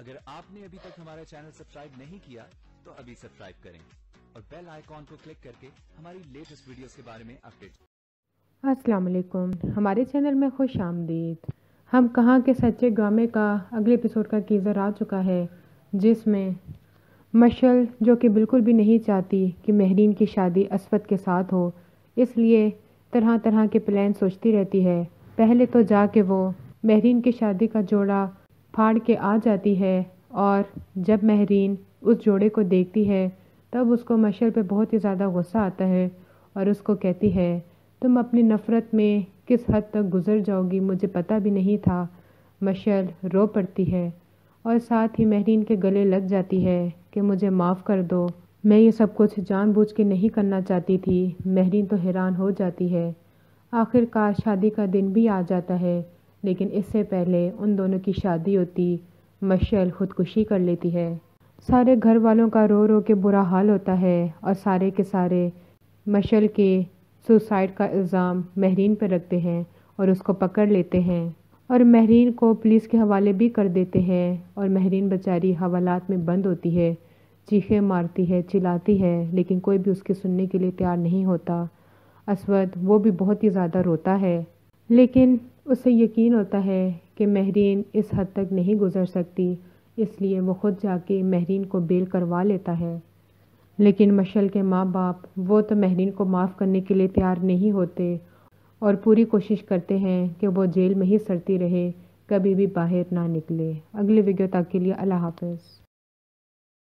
اگر آپ نے ابھی تک ہمارا چینل سبسکرائب نہیں کیا تو ابھی سبسکرائب کریں اور بیل آئیکن کو کلک کر کے ہماری لیٹسٹ ویڈیوز کے بارے میں اپڈیٹ۔ السلام علیکم، ہمارے چینل میں خوش آمدید۔ ہم کہاں کے سچے ڈرامے کا اگلے ایپیسوڈ کا ٹیزر آ چکا ہے، جس میں مشعل جو کہ بالکل بھی نہیں چاہتی کہ مہرین کی شادی اسود کے ساتھ ہو، اس لیے طرح طرح کے پلان سوچتی رہتی ہے۔ پہلے تو جا کے وہ مہرین کی شادی کا جوڑا پھاڑ کے آ جاتی ہے، اور جب مہرین اس جوڑے کو دیکھتی ہے تب اس کو مشعل پہ بہت ہی زیادہ غصہ آتا ہے اور اس کو کہتی ہے تم اپنی نفرت میں کس حد تک گزر جاؤ گی مجھے پتہ بھی نہیں تھا۔ مشعل رو پڑتی ہے اور ساتھ ہی مہرین کے گلے لگ جاتی ہے کہ مجھے معاف کر دو، میں یہ سب کچھ جان بوجھ کے نہیں کرنا چاہتی تھی۔ مہرین تو حیران ہو جاتی ہے۔ آخر کار شادی کا دن بھی آ جاتا ہے، لیکن اس سے پہلے ان دونوں کی شادی ہوتی مشعل خودکشی کر لیتی ہے۔ سارے گھر والوں کا رو رو کے برا حال ہوتا ہے اور سارے کے سارے مشعل کے سوسائڈ کا الزام مہرین پہ رکھتے ہیں اور اس کو پکڑ لیتے ہیں اور مہرین کو پولیس کے حوالے بھی کر دیتے ہیں، اور مہرین بیچاری حوالات میں بند ہوتی ہے، چیخیں مارتی ہے، چلاتی ہے، لیکن کوئی بھی اس کے سننے کے لیے تیار نہیں ہوتا۔ اسود وہ بھی بہت ہی زیادہ روتا ہے، لیکن اسے یقین ہوتا ہے کہ مہرین اس حد تک نہیں گزر سکتی، اس لیے وہ خود جا کے مہرین کو بیل کروا لیتا ہے۔ لیکن مشعل کے ماں باپ وہ تو مہرین کو معاف کرنے کے لیے تیار نہیں ہوتے اور پوری کوشش کرتے ہیں کہ وہ جیل میں ہی سڑتی رہے، کبھی بھی باہر نہ نکلے۔ اگلے ویڈیو تک کے لیے اللہ حافظ۔